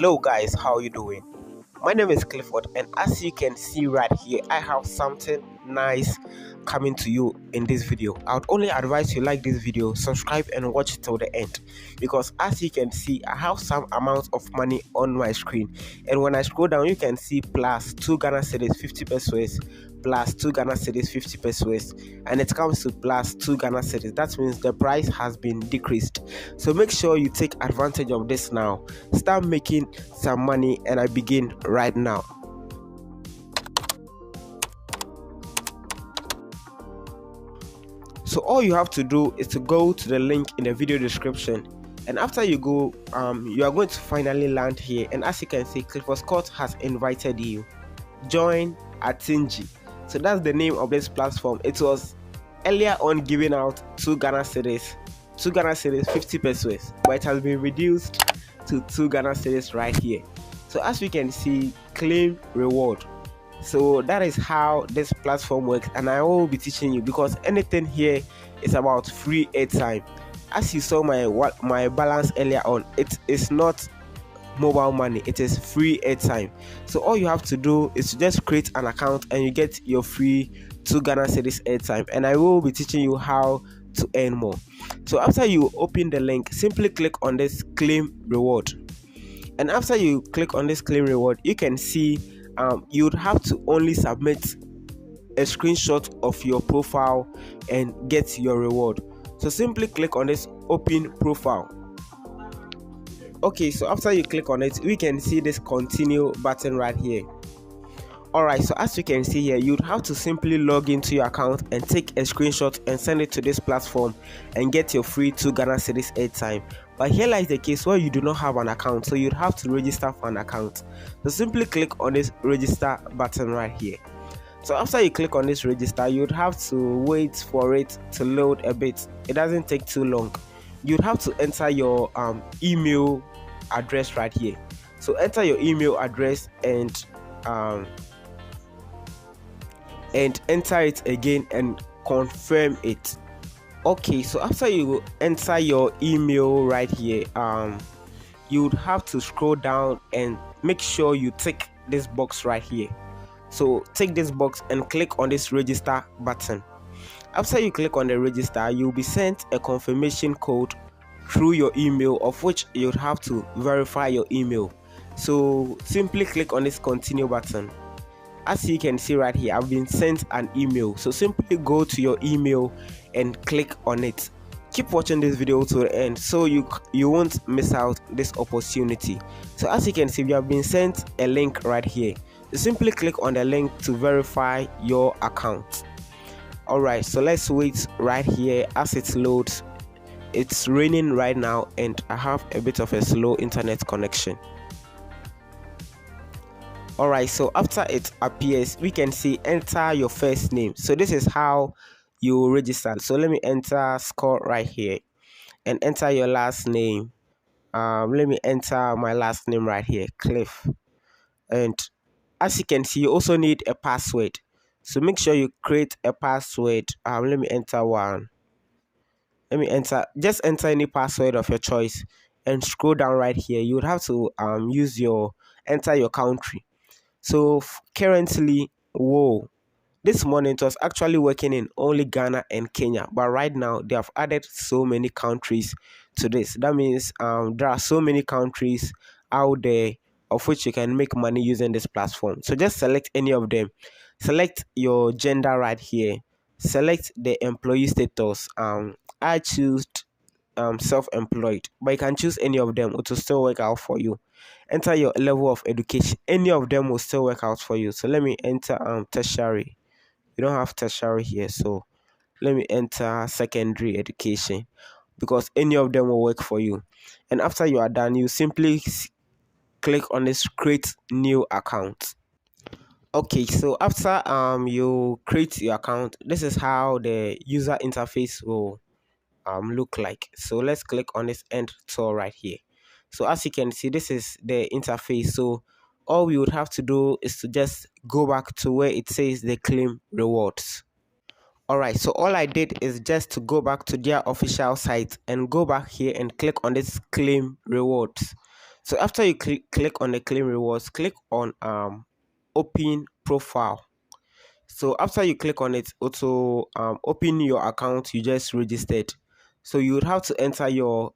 Hello guys, how you doing? My name is Clifford, and as you can see right here, I have something nice coming to you in this video. I would only advise you like this video, subscribe and watch it till the end, because as you can see, I have some amount of money on my screen, and when I scroll down you can see plus 2 Ghana cedis 50 pesos, plus 2 Ghana cedis 50 pesos, and it comes to plus 2 Ghana cedis. That means the price has been decreased. So make sure you take advantage of this now. Start making some money, and I begin right now. So all you have to do is to go to the link in the video description, and after you go, you are going to finally land here. And as you can see, Clifford Scott has invited you. Join AIRTIME. So that's the name of this platform. It was earlier on giving out 2 Ghana cedis 50 pesos, but it has been reduced to 2 Ghana cedis right here. So as we can see, claim reward. So that is how this platform works, and I will be teaching you, because anything here is about free airtime. As you saw my balance earlier on, it is not mobile money, it is free airtime. So all you have to do is to just create an account and you get your free 2 Ghana cedis airtime, and I will be teaching you how to earn more. So after you open the link, simply click on this claim reward, and after you click on this claim reward, you can see you would have to only submit a screenshot of your profile and get your reward. So simply click on this open profile. Okay, so after you click on it, we can see this continue button right here. Alright, so as you can see here, you'd have to simply log into your account and take a screenshot and send it to this platform and get your free 2 Ghana cedis airtime. But here lies the case where you do not have an account, so you'd have to register for an account. So simply click on this register button right here. So after you click on this register, you'd have to wait for it to load a bit. It doesn't take too long. You'd have to enter your email address right here. So enter your email address and enter it again and confirm it. Okay, so after you enter your email right here, you would have to scroll down and make sure you tick this box right here. So tick this box and click on this register button. After you click on the register, you'll be sent a confirmation code through your email, of which you'd have to verify your email. So simply click on this continue button. As you can see right here, I've been sent an email, so simply go to your email and click on it. Keep watching this video to the end so you won't miss out this opportunity. So as you can see, we have been sent a link right here. So simply click on the link to verify your account. Alright, so let's wait right here as it loads. It's raining right now and I have a bit of a slow internet connection. Alright, so after it appears, we can see enter your first name. So this is how you register. So let me enter Scott right here and enter your last name. Let me enter my last name right here, Cliff. And as you can see, you also need a password. So make sure you create a password. Let me enter one. Just enter any password of your choice and scroll down right here. You would have to enter your country. So currently, this morning it was actually working in only Ghana and Kenya, but right now they have added so many countries to this. That means there are so many countries out there of which you can make money using this platform. So just select any of them. Select your gender right here. Select the employee status. I choose self-employed, but you can choose any of them. It will still work out for you. Enter your level of education. Any of them will still work out for you. So let me enter tertiary. You don't have tertiary here, so let me enter secondary education, because any of them will work for you. And after you are done, you simply click on this create new account. Okay, so after you create your account, this is how the user interface will look like. So let's click on this end tool right here. So as you can see, this is the interface. So all we would have to do is to just go back to where it says the claim rewards. Alright, so all I did is just to go back to their official site and go back here and click on this claim rewards. So after you click on the claim rewards, click on open profile. So after you click on it, also open your account you just registered. So you would have to enter your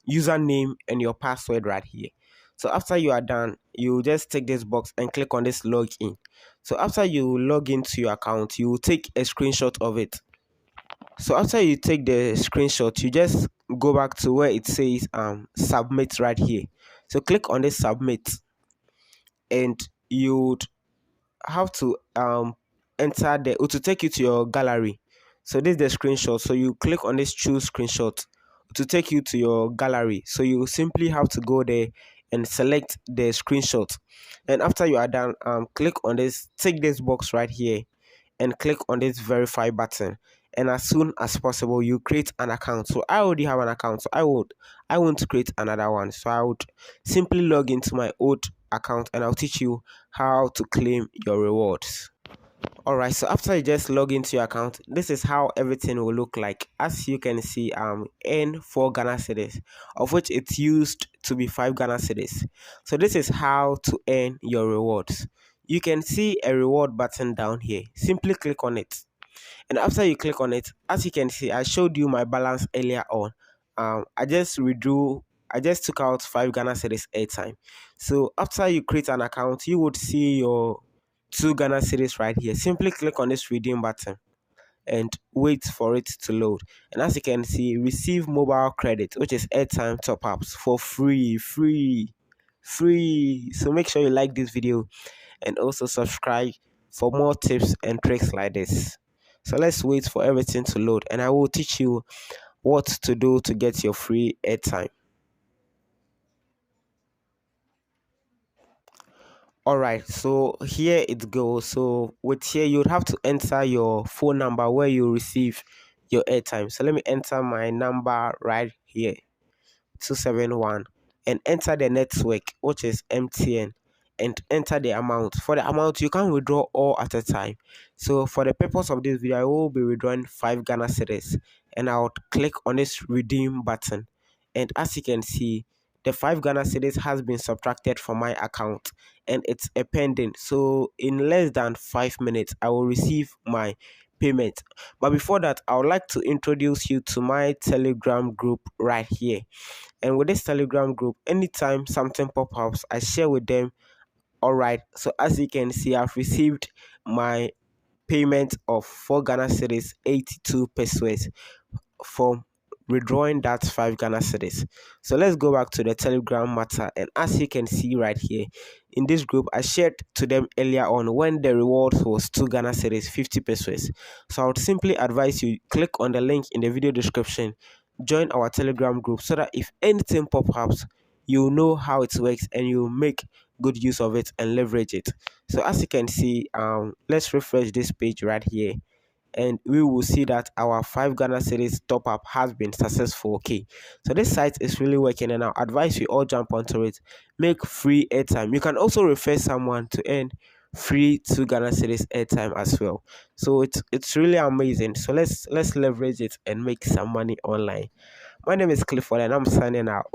username and your password right here. So after you are done, you just take this box and click on this login. So after you log into your account, you will take a screenshot of it. So after you take the screenshot, you just go back to where it says submit right here. So click on this submit, and you would have to enter the, or to take you to your gallery. So this is the screenshot. So you click on this choose screenshot to take you to your gallery. So you simply have to go there and select the screenshot. And after you are done, click on this, take this box right here and click on this verify button, and as soon as possible you create an account. So I already have an account, so I want to create another one. So I would simply log into my old account and I'll teach you how to claim your rewards. Alright, so after you just log into your account, this is how everything will look like. As you can see, earn 4 Ghana cedis, of which it's used to be 5 Ghana cedis. So this is how to earn your rewards. You can see a reward button down here. Simply click on it. And after you click on it, as you can see, I showed you my balance earlier on. I just took out 5 Ghana cedis airtime. So after you create an account, you would see your 2 Ghana cedis right here. Simply click on this redeem button and wait for it to load. And as you can see, receive mobile credit, which is airtime top ups for free. So make sure you like this video and also subscribe for more tips and tricks like this. So let's wait for everything to load, and I will teach you what to do to get your free airtime. Alright, so here it goes. So with here, you would have to enter your phone number where you receive your airtime. So let me enter my number right here, 271, and enter the network, which is MTN, and enter the amount. For the amount, you can withdraw all at a time. So for the purpose of this video, I will be withdrawing 5 Ghana cedis, and I'll click on this redeem button. And as you can see, the 5 Ghana cedis has been subtracted from my account and it's a pending. So in less than 5 minutes, I will receive my payment. But before that, I would like to introduce you to my Telegram group right here. And with this Telegram group, anytime something pop ups, I share with them. Alright, so as you can see, I've received my payment of 4 Ghana cedis 82 pesos from withdrawing that 5 Ghana cedis. So let's go back to the Telegram matter, and as you can see right here in this group, I shared to them earlier on when the reward was 2 Ghana cedis 50 pesos. So I would simply advise you click on the link in the video description, join our Telegram group, so that if anything pop ups, you know how it works and you make good use of it and leverage it. So as you can see, let's refresh this page right here, and we will see that our 5 Ghana cedis top up has been successful. Okay, so this site is really working, and I advise you all jump onto it. Make free airtime. You can also refer someone to earn free 2 Ghana cedis airtime as well. So it's really amazing. So let's leverage it and make some money online. My name is Clifford and I'm signing out.